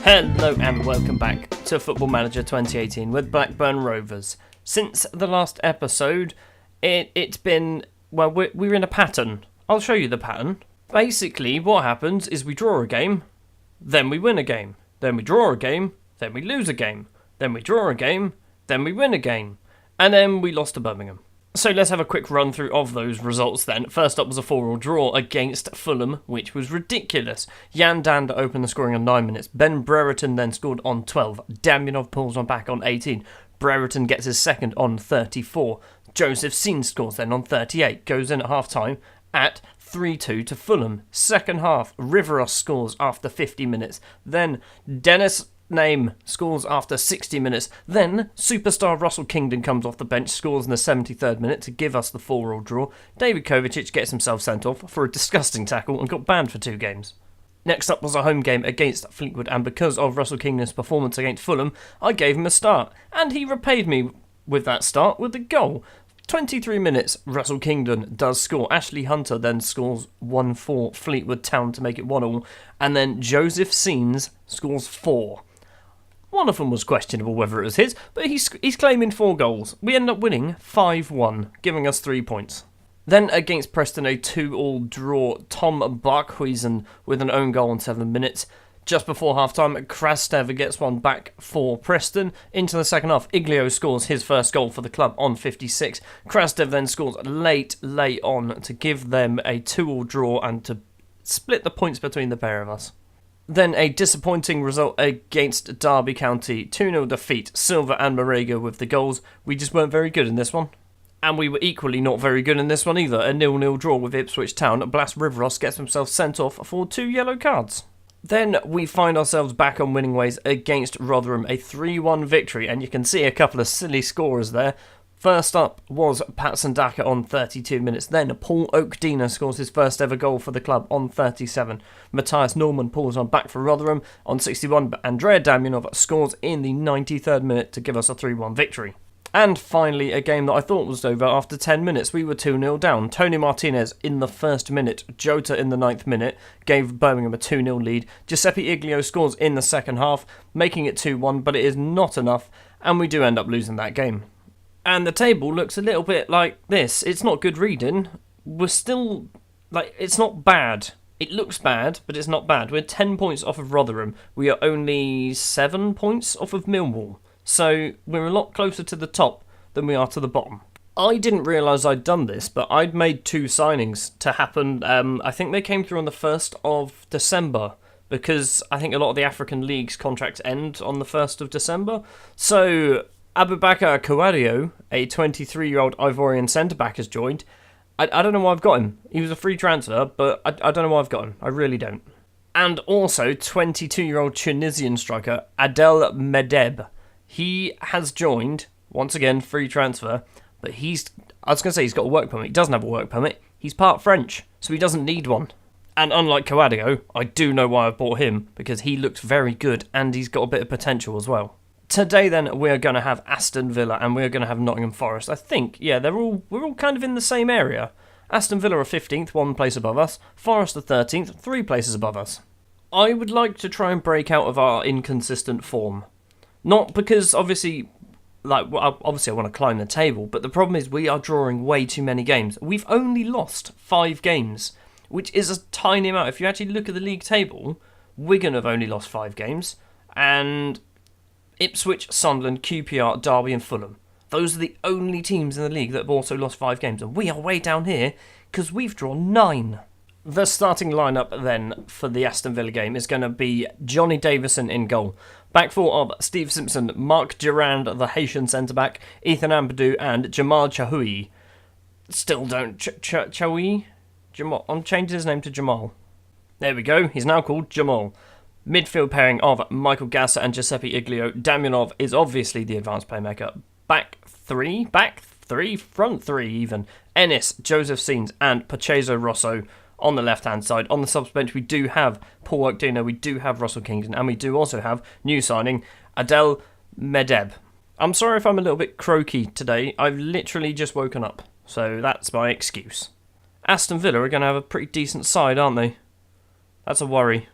Hello and welcome back to Football Manager 2018 with Blackburn Rovers. Since the last episode, it's been, well, we're in a pattern. I'll show you the pattern. Basically, what happens is we draw a game, then we win a game. Then we draw a game, then we lose a game. Then we draw a game, then we win a game. And then we lost to Birmingham. So let's have a quick run through of those results then. First up was a 4-4 draw against Fulham, which was ridiculous. Jan Danda opened the scoring on 9 minutes. Ben Brereton then scored on 12. Damjanov pulls on back on 18. Brereton gets his second on 34. Joseph Seen scores then on 38. Goes in at half-time at 3-2 to Fulham. Second half, Riveros scores after 50 minutes. Then Dennis Name scores after 60 minutes. Then superstar Russell Kingdon comes off the bench, scores in the 73rd minute to give us the 4-4 draw. David Kovacic gets himself sent off for a disgusting tackle and got banned for 2 games. Next up was a home game against Fleetwood, and because of Russell Kingdon's performance against Fulham, I gave him a start, and he repaid me with that start with a goal. 23 minutes, Russell Kingdon does score. Ashley Hunter then scores 1-4 Fleetwood Town to make it 1-1, and then Joseph Seens scores 4. One of them was questionable whether it was his, but he's claiming 4 goals. We end up winning 5-1, giving us 3 points. Then against Preston, a 2-2 draw. Tom Barkhuizen with an own goal in 7 minutes. Just before half-time, Krastev gets one back for Preston. Into the second half, Iglio scores his first goal for the club on 56. Krastev then scores late on to give them a 2-2 draw and to split the points between the pair of us. Then a disappointing result against Derby County, 2-0 defeat, Silva and Marega with the goals. We just weren't very good in this one. And we were equally not very good in this one either, a 0-0 draw with Ipswich Town. Blas Riveros gets himself sent off for 2 yellow cards. Then we find ourselves back on winning ways against Rotherham, a 3-1 victory, and you can see a couple of silly scorers there. First up was Pat Sandaka on 32 minutes. Then Paul Oakdina scores his first ever goal for the club on 37. Matthias Norman pulls on back for Rotherham on 61, but Andrea Damjanov scores in the 93rd minute to give us a 3-1 victory. And finally, a game that I thought was over after 10 minutes. We were 2-0 down. Tony Martinez in the first minute, Jota in the 9th minute, gave Birmingham a 2-0 lead. Giuseppe Iglio scores in the second half, making it 2-1, but it is not enough, and we do end up losing that game. And the table looks a little bit like this. It's not good reading. We're still, it's not bad. It looks bad, but it's not bad. We're 10 points off of Rotherham. We are only 7 points off of Millwall. So we're a lot closer to the top than we are to the bottom. I didn't realise I'd done this, but I'd made 2 signings to happen. I think they came through on the 1st of December, because I think a lot of the African leagues' contracts end on the 1st of December. So Abubakar Kawadio, a 23-year-old Ivorian centre-back, has joined. I don't know why I've got him. He was a free transfer, but I don't know why I've got him. I really don't. And also, 22-year-old Tunisian striker Adel Medeb. He has joined, once again, free transfer, but he's got a work permit. He doesn't have a work permit. He's part French, so he doesn't need one. And unlike Kawadio, I do know why I bought him, because he looks very good and he's got a bit of potential as well. Today then, we're going to have Aston Villa and we're going to have Nottingham Forest. I think, yeah, we're all kind of in the same area. Aston Villa are 15th, 1 place above us. Forest are 13th, 3 places above us. I would like to try and break out of our inconsistent form. Not because, obviously, I want to climb the table, but the problem is we are drawing way too many games. We've only lost 5 games, which is a tiny amount. If you actually look at the league table, Wigan have only lost 5 games, and Ipswich, Sunderland, QPR, Derby and Fulham. Those are the only teams in the league that have also lost 5 games, and we are way down here because we've drawn 9. The starting lineup then for the Aston Villa game is going to be Johnny Davison in goal. Back 4 of Steve Simpson, Mark Durand, the Haitian centre-back, Ethan Ampadu and Jamal Chahoui. Still don't... Chahoui? Jamal. I'm changing his name to Jamal. There we go, he's now called Jamal. Midfield pairing of Michael Gasser and Giuseppe Iglio. Damjanov is obviously the advanced playmaker. Back 3, front 3 even. Ennis, Joseph Seens and Pacheco Rosso on the left-hand side. On the subs bench, we do have Paul Oakdina, we do have Russell Kingdon, and we do also have new signing Adel Medeb. I'm sorry if I'm a little bit croaky today. I've literally just woken up, so that's my excuse. Aston Villa are going to have a pretty decent side, aren't they? That's a worry.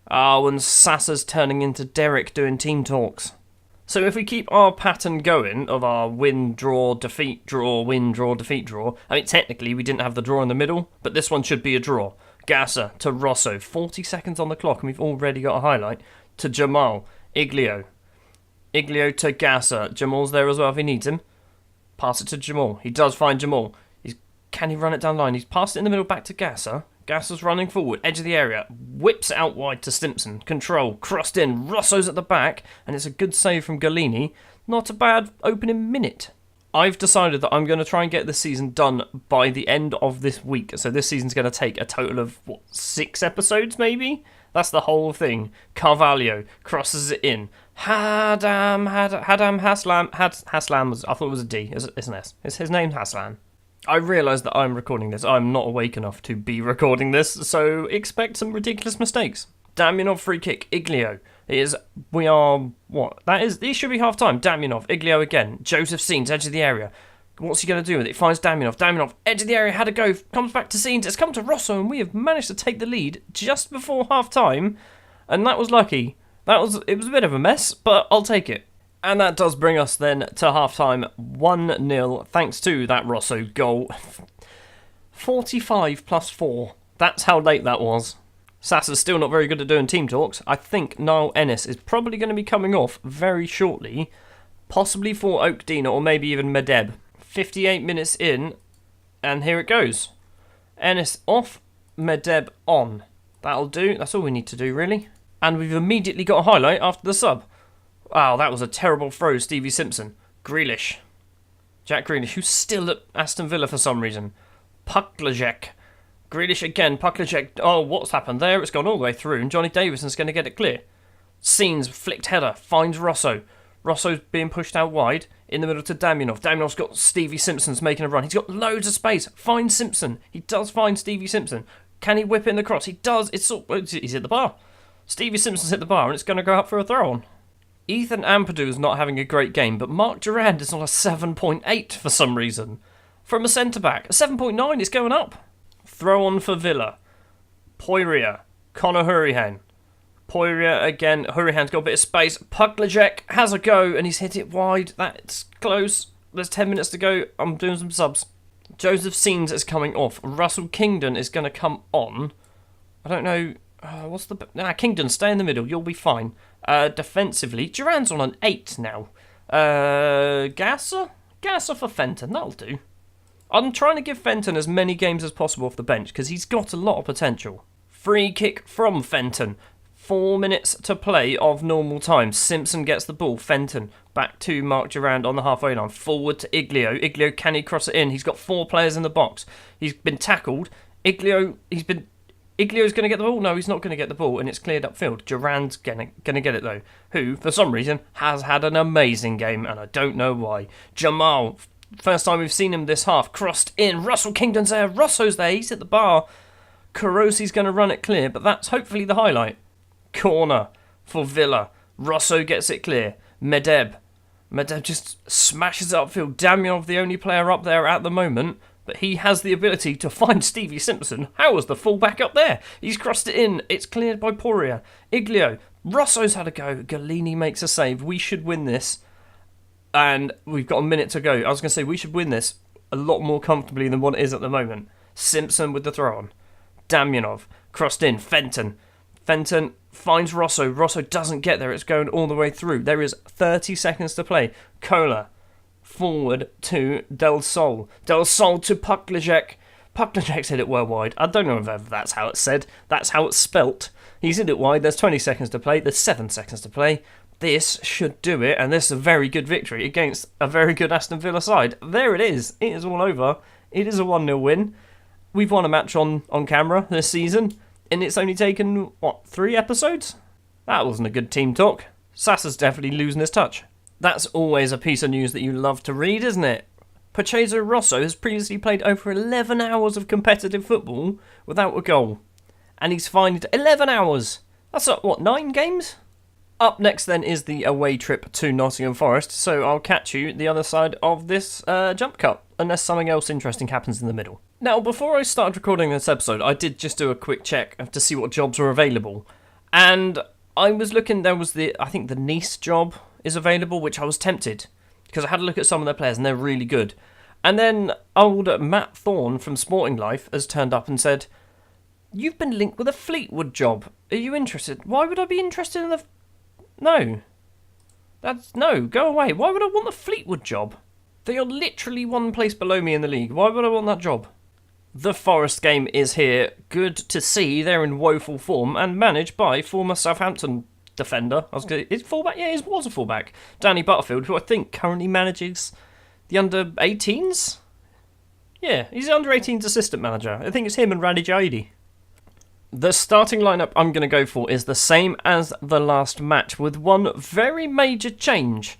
Oh, and Sassa's turning into Derek doing team talks. So if we keep our pattern going of our win, draw, defeat, draw, win, draw, defeat, draw, I mean, technically we didn't have the draw in the middle, but this one should be a draw. Gasser to Rosso, 40 seconds on the clock, and we've already got a highlight. To Jamal, Iglio. Iglio to Gasser. Jamal's there as well if he needs him. Pass it to Jamal. He does find Jamal. Can he run it down the line? He's passed it in the middle back to Gasser. Gasser's running forward, edge of the area, whips it out wide to Simpson. Control, crossed in, Rosso's at the back, and it's a good save from Galini. Not a bad opening minute. I've decided that I'm going to try and get this season done by the end of this week. So this season's going to take a total of, 6 episodes maybe? That's the whole thing. Carvalho crosses it in. Hadam Haslam was, I thought it was a D. It's an S. It's his name, Haslan. I realise that I'm recording this. I'm not awake enough to be recording this, so expect some ridiculous mistakes. Damianov free kick, Iglio. This should be half time. Damianov, Iglio again. Joseph Seens, edge of the area. What's he going to do with it? Finds Damianov. Damianov, edge of the area, had a go. Comes back to Seens. It's come to Rosso, and we have managed to take the lead just before half time. And that was lucky. It was a bit of a mess, but I'll take it. And that does bring us then to half-time 1-0, thanks to that Rosso goal. 45 plus 4. That's how late that was. Sassa's still not very good at doing team talks. I think Niall Ennis is probably going to be coming off very shortly, possibly for Oakdena or maybe even Medeb. 58 minutes in, and here it goes. Ennis off, Medeb on. That'll do. That's all we need to do, really. And we've immediately got a highlight after the sub. Wow, that was a terrible throw, Stevie Simpson. Grealish. Jack Grealish, who's still at Aston Villa for some reason. Puklajek. Grealish again, Puklajek. Oh, what's happened there? It's gone all the way through, and Johnny Davison's going to get it clear. Seens, flicked header, finds Rosso. Rosso's being pushed out wide, in the middle to Damianov. Damianov's got Stevie Simpson's making a run. He's got loads of space. Finds Simpson. He does find Stevie Simpson. Can he whip in the cross? He does. He's hit the bar. Stevie Simpson's hit the bar, and it's going to go up for a throw-on. Ethan Ampadu is not having a great game, but Mark Durand is on a 7.8 for some reason. From a centre-back, a 7.9 is going up. Throw on for Villa. Poirier. Conor Hurihan. Poirier again. Hurihan's got a bit of space. Puklajek has a go, and he's hit it wide. That's close. There's 10 minutes to go. I'm doing some subs. Joseph Seens is coming off. Russell Kingdon is going to come on. I don't know. Kingdon, stay in the middle. You'll be fine. Defensively, Duran's on an 8 now. Gasser for Fenton. That'll do. I'm trying to give Fenton as many games as possible off the bench because he's got a lot of potential. Free kick from Fenton. 4 minutes to play of normal time. Simpson gets the ball. Fenton back to Mark Durand on the halfway line. Forward to Iglio. Iglio, can he cross it in? He's got 4 players in the box. He's been tackled. Iglio's going to get the ball. No, he's not going to get the ball, and it's cleared upfield. Durand's going to get it, though, who, for some reason, has had an amazing game, and I don't know why. Jamal, first time we've seen him this half, crossed in. Russell Kingdon's there. Rosso's there. He's at the bar. Karosi's going to run it clear, but that's hopefully the highlight. Corner for Villa. Rosso gets it clear. Medeb just smashes it upfield. Damianov, the only player up there at the moment, but he has the ability to find Stevie Simpson. How was the fullback up there? He's crossed it in. It's cleared by Poirier. Iglio. Rosso's had a go. Galini makes a save. We should win this. And we've got a minute to go. I was going to say we should win this a lot more comfortably than what it is at the moment. Simpson with the throw on. Damianov. Crossed in. Fenton finds Rosso. Rosso doesn't get there. It's going all the way through. There is 30 seconds to play. Kohler. Forward to Del Sol. Del Sol to Puklajek. Puklajek's hit it well wide. I don't know if that's how it's said. That's how it's spelt. He's hit it wide. There's 20 seconds to play. There's 7 seconds to play. This should do it, and this is a very good victory against a very good Aston Villa side. There it is. It is all over. It is a 1-0 win. We've won a match on camera this season, and it's only taken, 3 episodes? That wasn't a good team talk. Sassa's definitely losing his touch. That's always a piece of news that you love to read, isn't it? Pacheco Rosso has previously played over 11 hours of competitive football without a goal. And he's fined 11 hours. That's 9 games? Up next then is the away trip to Nottingham Forest, so I'll catch you the other side of this jump cut, unless something else interesting happens in the middle. Now, before I started recording this episode, I did just do a quick check to see what jobs were available. And I was looking, I think the Nice job is available, which I was tempted, because I had a look at some of their players and they're really good. And then old Matt Thorne from Sporting Life has turned up and said, "You've been linked with a Fleetwood job. Are you interested?" Why would I be interested in the... No. No, go away. Why would I want the Fleetwood job? They are literally one place below me in the league. Why would I want that job? The Forest game is here. Good to see. They're in woeful form and managed by former Southampton defender. Is fullback? Yeah, he was a fullback. Danny Butterfield, who I think currently manages the under-18s? Yeah, he's the under-18s assistant manager. I think it's him and Randy Jaidi. The starting lineup I'm going to go for is the same as the last match, with one very major change.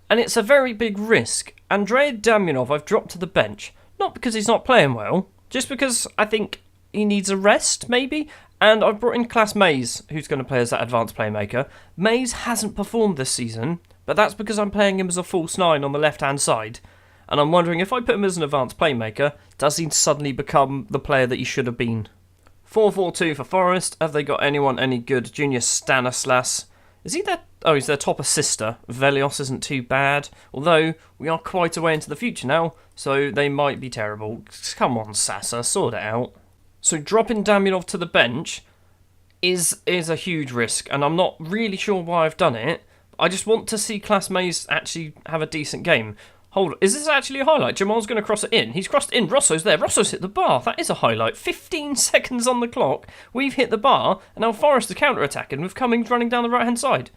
And it's a very big risk. Andrei Damyanov I've dropped to the bench. Not because he's not playing well, just because I think he needs a rest, maybe. And I've brought in Class Mays, who's going to play as that advanced playmaker. Mays hasn't performed this season, but that's because I'm playing him as a false nine on the left-hand side. And I'm wondering, if I put him as an advanced playmaker, does he suddenly become the player that he should have been? 4-4-2 for Forest. Have they got anyone any good? Junior Stanislas. Is he their... Oh, he's their top assister. Velios isn't too bad. Although, we are quite a way into the future now, so they might be terrible. Come on, Sasa, sort it out. So dropping Damyanov to the bench is a huge risk, and I'm not really sure why I've done it. I just want to see Class Mays actually have a decent game. Hold on, is this actually a highlight? Jamal's going to cross it in. He's crossed it in. Rosso's there. Rosso's hit the bar. That is a highlight. 15 seconds on the clock. We've hit the bar, and now Forest are counter-attacking with Cummings running down the right-hand side.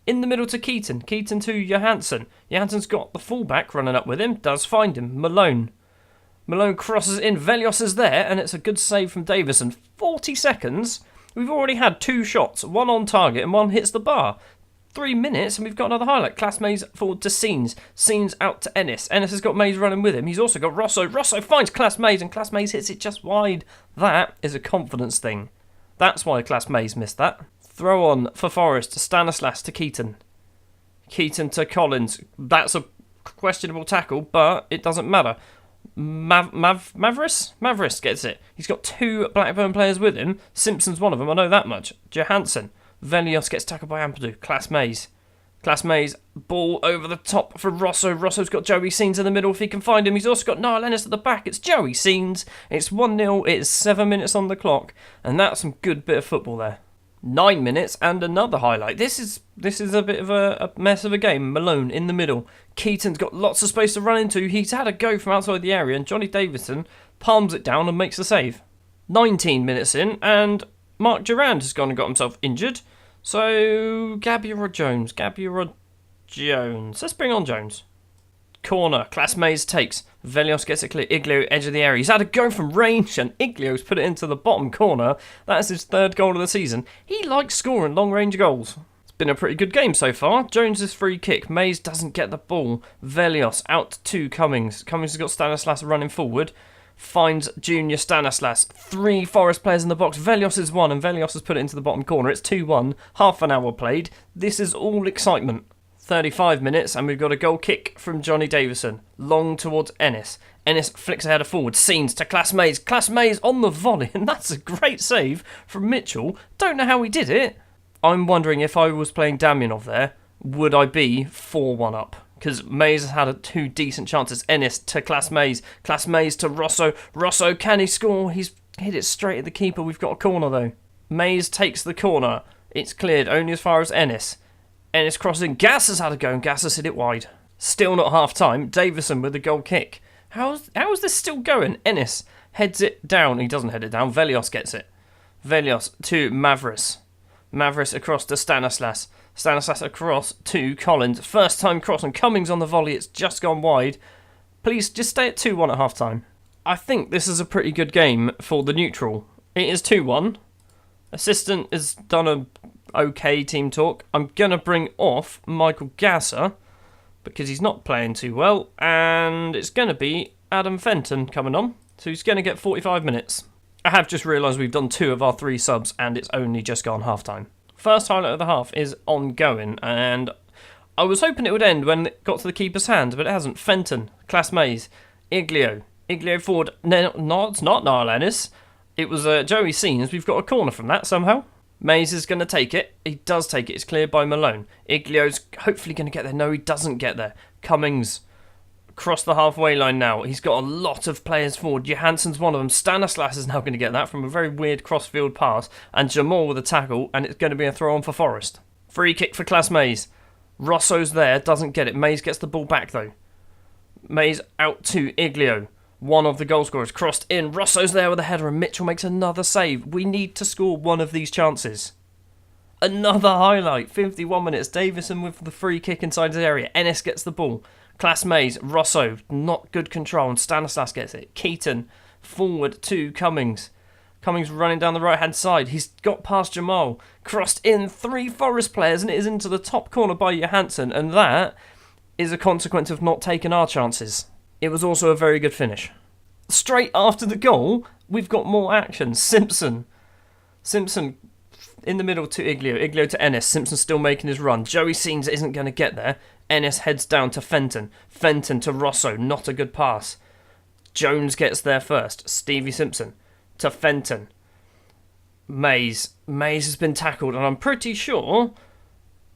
In the middle to Keaton. Keaton to Johansson. Johansson's got the fullback running up with him. Does find him. Malone crosses in. Velios is there, and it's a good save from Davison. 40 seconds. We've already had 2 shots. One on target and one hits the bar. 3 minutes, and we've got another highlight. Class Mays forward to Scenes. Scenes out to Ennis. Ennis has got Mays running with him. He's also got Rosso. Rosso finds Class Mays, and Class Mays hits it just wide. That is a confidence thing. That's why Class Mays missed that. Throw on for Forest. Stanislas to Keaton. Keaton to Collins. That's a questionable tackle, but it doesn't matter. Mavris gets it. He's got 2 Blackburn players with him. Simpson's one of them, I know that much. Johansson. Velios gets tackled by Ampadu. Class Mays. Ball over the top for Rosso. Rosso's got Joey Scenes in the middle if he can find him. He's also got Niall Ennis at the back. It's Joey Scenes. It's 1-0. It's 7 minutes on the clock. And that's some good bit of football there. 9 minutes and another highlight. This is a bit of a mess of a game. Malone in the middle. Keaton's got lots of space to run into. He's had a go from outside the area, and Johnny Davison palms it down and makes the save. 19 minutes in, and Mark Durand has gone and got himself injured. So, Gabriel Jones. Let's bring on Jones. Corner. Class Mays takes. Velios gets it clear. Iglio, edge of the area. He's had a go from range, and Iglio's put it into the bottom corner. That's his 3rd goal of the season. He likes scoring long-range goals. It's been a pretty good game so far. Jones's free kick. Mays doesn't get the ball. Velios out to Cummings. Cummings has got Stanislas running forward. Finds Junior Stanislas. 3 Forest players in the box. Velios is 1, and Velios has put it into the bottom corner. It's 2-1. Half an hour played. This is all excitement. 35 minutes, and we've got a goal kick from Johnny Davison. Long towards Ennis. Ennis flicks ahead of forward. Scenes to Class Mays. Class Mays on the volley, and that's a great save from Mitchell. Don't know how he did it. I'm wondering, if I was playing Damyanov there, would I be 4-1 up? Because Mays has had 2 decent chances. Ennis to Class Mays. Class Mays to Rosso. Rosso, can he score? He's hit it straight at the keeper. We've got a corner, though. Mays takes the corner. It's cleared only as far as Ennis. Ennis crossing. Gass has had a go, and Gass has hit it wide. Still not half-time. Davison with the goal kick. How is this still going? Ennis heads it down. He doesn't head it down. Velios gets it. Velios to Mavris. Mavris across to Stanislas. Stanislas across to Collins. First time cross, and Cummings on the volley. It's just gone wide. Please, just stay at 2-1 at half-time. I think this is a pretty good game for the neutral. It is 2-1. Assistant has done a okay team talk. I'm going to bring off Michael Gasser because he's not playing too well, and it's going to be Adam Fenton coming on, so he's going to get 45 minutes. I have just realised we've done 2 of our 3 subs, and it's only just gone half-time. First highlight of the half is ongoing, and I was hoping it would end when it got to the keeper's hand, but it hasn't. Fenton, Class Mays, Iglio forward. No, it's not Niall Ennis. It was Joey Scenes. We've got a corner from that somehow. Mays is going to take it. He does take it. It's cleared by Malone. Iglio's hopefully going to get there. No, he doesn't get there. Cummings across the halfway line now. He's got a lot of players forward. Johansson's one of them. Stanislas is now going to get that from a very weird cross-field pass. And Jamal with a tackle, and it's going to be a throw-on for Forest. Free kick for Class Mays. Rosso's there, doesn't get it. Mays gets the ball back, though. Mays out to Iglio. One of the goal scorers crossed in. Rosso's there with a header, and Mitchell makes another save. We need to score one of these chances. Another highlight. 51 minutes. Davison with the free kick inside his area. Ennis gets the ball. Class Mays, Rosso, not good control, and Stanislas gets it. Keaton, forward to Cummings. Cummings running down the right-hand side. He's got past Jamal. Crossed in 3 Forest players, and it is into the top corner by Johansson, and that is a consequence of not taking our chances. It was also a very good finish. Straight after the goal, we've got more action. Simpson in the middle to Iglio. Iglio to Ennis. Simpson still making his run. Joey Seans isn't going to get there. Ennis heads down to Fenton. Fenton to Rosso. Not a good pass. Jones gets there first. Stevie Simpson to Fenton. Mays has been tackled, and I'm pretty sure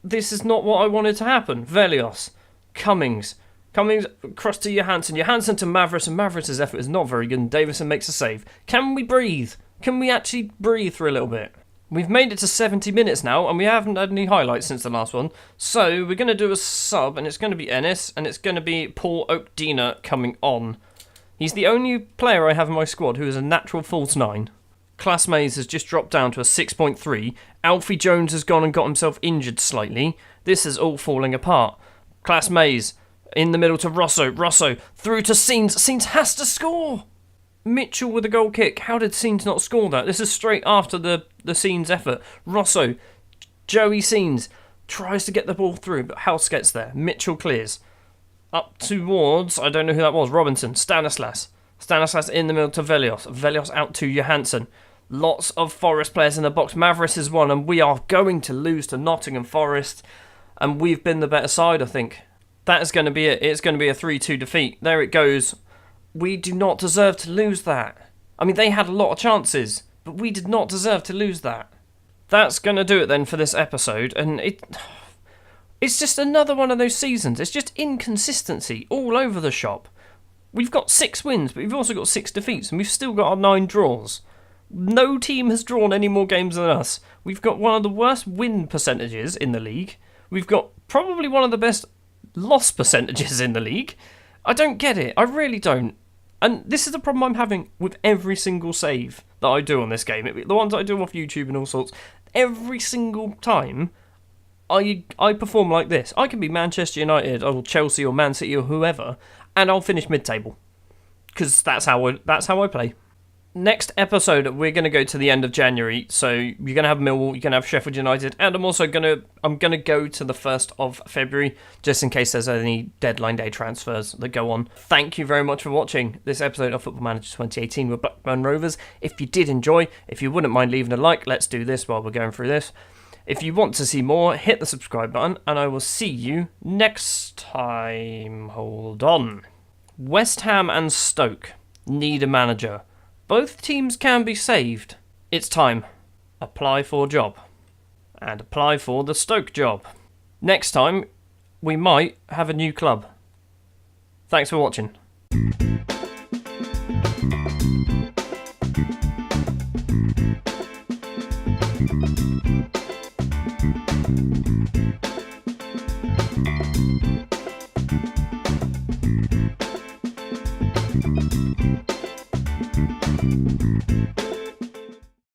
this is not what I wanted to happen. Velios. Cummings across to Johansson. Johansson to Mavericks, and Mavericks' effort is not very good, and Davison makes a save. Can we breathe? Can we actually breathe for a little bit? We've made it to 70 minutes now, and we haven't had any highlights since the last one. So we're going to do a sub, and it's going to be Ennis, and it's going to be Paul Oakdina coming on. He's the only player I have in my squad who is a natural false 9. Class Mays has just dropped down to a 6.3. Alfie Jones has gone and got himself injured slightly. This is all falling apart. Class Mays in the middle to Rosso. Rosso through to Seans. Seans has to score! Mitchell with a goal kick. How did Seans not score that? This is straight after the Seans effort. Rosso, Joey Seans tries to get the ball through, but House gets there. Mitchell clears. Up towards, I don't know who that was, Robinson. Stanislas in the middle to Velios. Velios out to Johansson. Lots of Forest players in the box. Mavericks is one, and we are going to lose to Nottingham Forest. And we've been the better side, I think. That is going to be it. It's going to be a 3-2 defeat. There it goes. We do not deserve to lose that. I mean, they had a lot of chances, but we did not deserve to lose that. That's going to do it then for this episode, and it's just another one of those seasons. It's just inconsistency all over the shop. We've got 6 wins, but we've also got 6 defeats, and we've still got our 9 draws. No team has drawn any more games than us. We've got one of the worst win percentages in the league. We've got probably one of the best loss percentages in the league. I don't get it. I really don't. And this is the problem I'm having with every single save that I do on this game. The ones I do off YouTube and all sorts. Every single time, I perform like this. I can be Manchester United or Chelsea or Man City or whoever, and I'll finish mid-table. Because that's how I play. Next episode, we're going to go to the end of January. So you're going to have Millwall, you're going to have Sheffield United, and I'm going to go to the 1st of February, just in case there's any deadline day transfers that go on. Thank you very much for watching this episode of Football Manager 2018 with Blackburn Rovers. If you did enjoy, if you wouldn't mind leaving a like, let's do this while we're going through this. If you want to see more, hit the subscribe button, and I will see you next time. Hold on. West Ham and Stoke need a manager. Both teams can be saved. It's time. Apply for job. And apply for the Stoke job. Next time, we might have a new club. Thanks for watching.